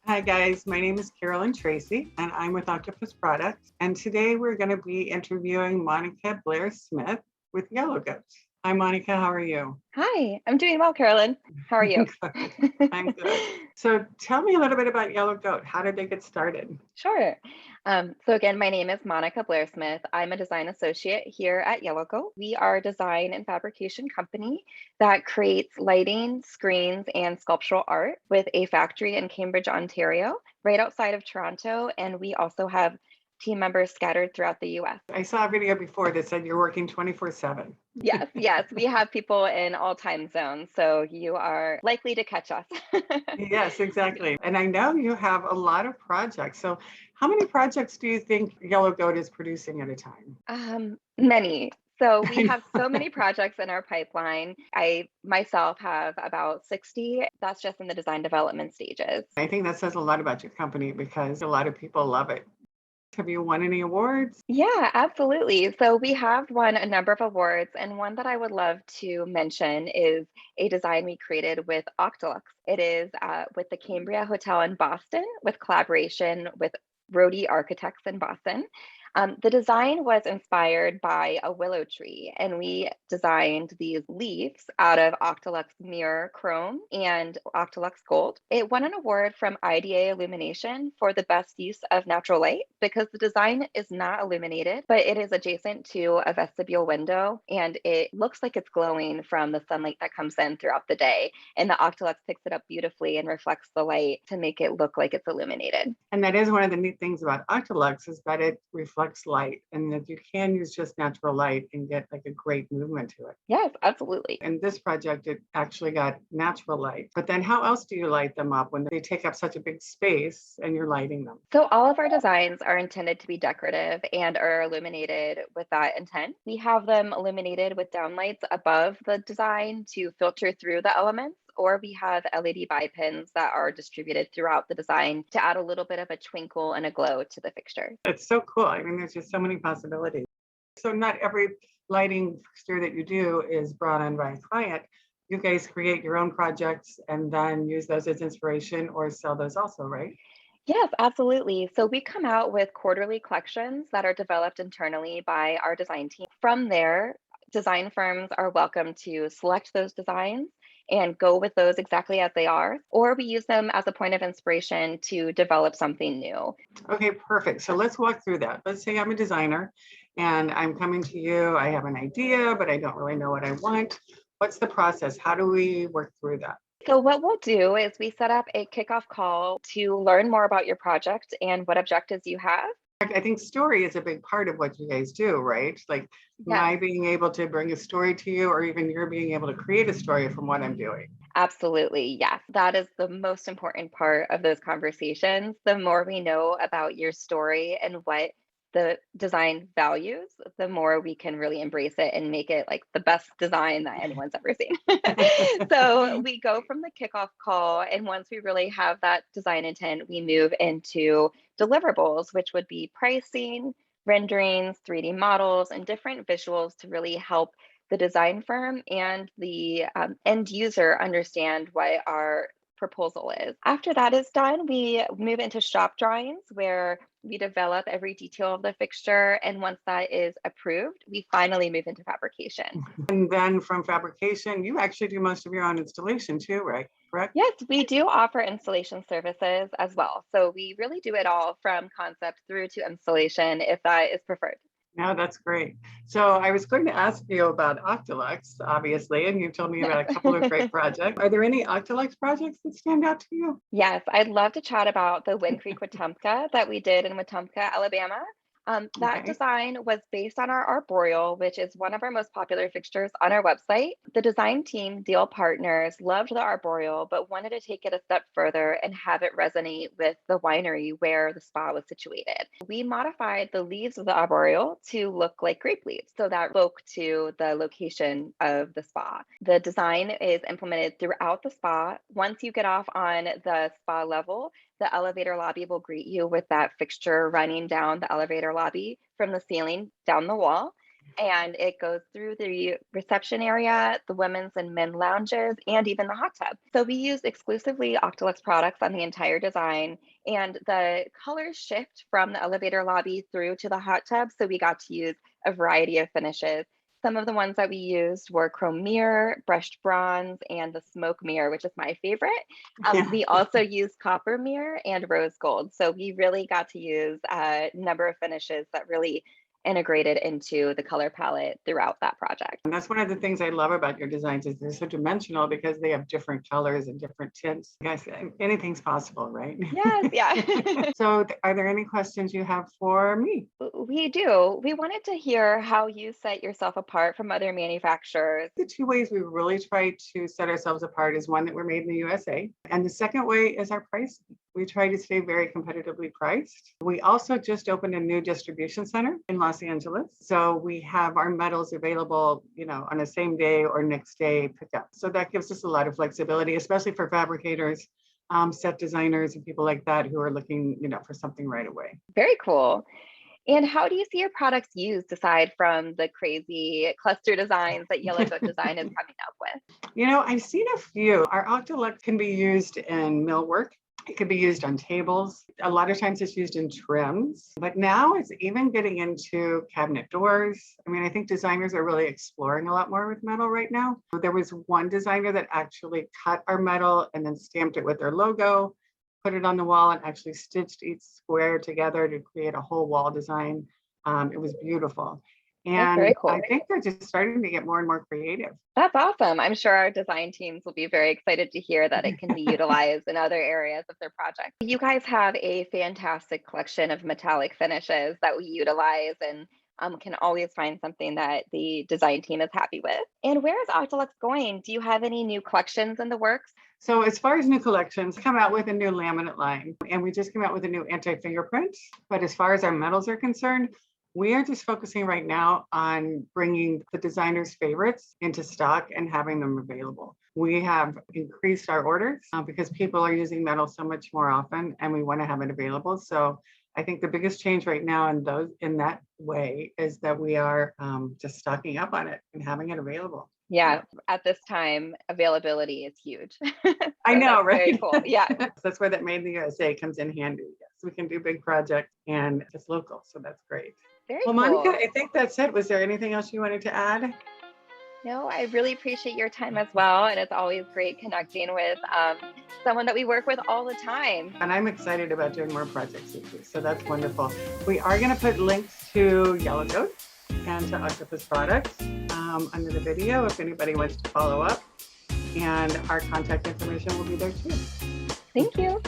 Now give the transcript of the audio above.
Hi guys, my name is Carolyn Tracy and I'm with Octopus Products. And today we're going to be interviewing Monica Blair Smith with Yellow Goat. Hi Monica, how are you? Hi, I'm doing well, Carolyn. How are you? Good. I'm good. So tell me a little bit about Yellow Goat. How did they get started? Sure. So again, my name is Monica Blair Smith. I'm a design associate here at Yellow Goat. We are a design and fabrication company that creates lighting, screens, and sculptural art with a factory in Cambridge, Ontario, right outside of Toronto. And we also have team members scattered throughout the US. I saw a video before that said you're working 24/7. Yes, we have people in all time zones, so you are likely to catch us. Yes, exactly. And I know you have a lot of projects. So how many projects do you think Yellow Goat is producing at a time? Many. So we have so many projects in our pipeline. I myself have about 60. That's just in the design development stages. I think that says a lot about your company because a lot of people love it. Have you won any awards? Yeah, absolutely. So we have won a number of awards, and one that I would love to mention is a design we created with Octolux. It is with the Cambria Hotel in Boston, with collaboration with Rhodey Architects in Boston. The design was inspired by a willow tree, and we designed these leaves out of Octolux Mirror Chrome and Octolux Gold. It won an award from IDA Illumination for the best use of natural light because the design is not illuminated, but it is adjacent to a vestibule window, and it looks like it's glowing from the sunlight that comes in throughout the day. And the Octolux picks it up beautifully and reflects the light to make it look like it's illuminated. And that is one of the neat things about Octolux is that it reflects light and that you can use just natural light and get like a great movement to it. Yes, absolutely. In this project, it actually got natural light. But then how else do you light them up when they take up such a big space and you're lighting them? So all of our designs are intended to be decorative and are illuminated with that intent. We have them illuminated with downlights above the design to filter through the elements, or we have LED bipins that are distributed throughout the design to add a little bit of a twinkle and a glow to the fixture. It's so cool. I mean, there's just so many possibilities. So not every lighting fixture that you do is brought on by a client. You guys create your own projects and then use those as inspiration or sell those also, right? Yes, absolutely. So we come out with quarterly collections that are developed internally by our design team. From there, design firms are welcome to select those designs and go with those exactly as they are, or we use them as a point of inspiration to develop something new. Okay, perfect. So let's walk through that. Let's say I'm a designer and I'm coming to you. I have an idea, but I don't really know what I want. What's the process? How do we work through that? So what we'll do is we set up a kickoff call to learn more about your project and what objectives you have. I think story is a big part of what you guys do, right? Like Yes. my being able to bring a story to you, or even you're being able to create a story from what I'm doing. Absolutely. Yes. That is the most important part of those conversations. The more we know about your story and what the design values, the more we can really embrace it and make it like the best design that anyone's ever seen. So we go from the kickoff call, and once we really have that design intent, we move into deliverables, which would be pricing, renderings, 3D models, and different visuals to really help the design firm and the end user understand what our proposal is. After that is done, we move into shop drawings where we develop every detail of the fixture. And once that is approved, we finally move into fabrication. And then from fabrication, you actually do most of your own installation too, right? Correct? Yes, we do offer installation services as well. So we really do it all from concept through to installation if that is preferred. No, that's great. So I was going to ask you about Octolux, obviously, and you told me Yes. about a couple of great projects. Are there any Octolux projects that stand out to you? Yes, I'd love to chat about the Wind Creek Wetumpka that we did in Wetumpka, Alabama. That Okay. design was based on our arboreal, which is one of our most popular fixtures on our website. The design team, Deal Partners, loved the arboreal, but wanted to take it a step further and have it resonate with the winery where the spa was situated. We modified the leaves of the arboreal to look like grape leaves, so that spoke to the location of the spa. The design is implemented throughout the spa. Once you get off on the spa level, the elevator lobby will greet you with that fixture running down the elevator lobby from the ceiling down the wall. and it goes through the reception area, the women's and men lounges, and even the hot tub. So we use exclusively Octolux products on the entire design, and the colors shift from the elevator lobby through to the hot tub. So we got to use a variety of finishes. Some of the ones that we used were chrome mirror, brushed bronze, and the smoke mirror, which is my favorite. Yeah. We also used copper mirror and rose gold. So we really got to use a number of finishes that really integrated into the color palette throughout that project. And that's one of the things I love about your designs is they're so dimensional because they have different colors and different tints. Yes, anything's possible, right? Yes, yeah. So are there any questions you have for me? We do. We wanted to hear how you set yourself apart from other manufacturers. The two ways we really try to set ourselves apart is one, that we're made in the USA. And the second way is our pricing. We try to stay very competitively priced. We also just opened a new distribution center in Los Angeles. So we have our metals available, on a same day or next day pickup. So that gives us a lot of flexibility, especially for fabricators, set designers and people like that who are looking, for something right away. Very cool. And how do you see your products used aside from the crazy cluster designs that Yellow Goat Design is coming up with? I've seen a few. Our Octolux can be used in millwork. It could be used on tables. A lot of times it's used in trims, but now it's even getting into cabinet doors. I think designers are really exploring a lot more with metal right now. There was one designer that actually cut our metal and then stamped it with their logo, put it on the wall, and actually stitched each square together to create a whole wall design. It was beautiful. That's very And cool. I think they're just starting to get more and more creative. That's awesome. I'm sure our design teams will be very excited to hear that it can be utilized in other areas of their project. You guys have a fantastic collection of metallic finishes that we utilize and can always find something that the design team is happy with. And where is Octolux going? Do you have any new collections in the works? So as far as new collections, come out with a new laminate line, and we just came out with a new anti-fingerprint. But as far as our metals are concerned, we are just focusing right now on bringing the designer's favorites into stock and having them available. We have increased our orders because people are using metal so much more often, and we want to have it available. So I think the biggest change right now in that way is that we are just stocking up on it and having it available. Yeah, at this time, availability is huge. I know, that's very right? cool. Yeah. That's where that made in the USA comes in handy. Yes, we can do big projects and it's local, so that's great. Very Well, cool. Monica, I think that's it. Was there anything else you wanted to add? No, I really appreciate your time as well. And it's always great connecting with someone that we work with all the time. And I'm excited about doing more projects with you, so that's wonderful. We are going to put links to Yellow Goat and to Octopus products under the video if anybody wants to follow up. And our contact information will be there too. Thank you.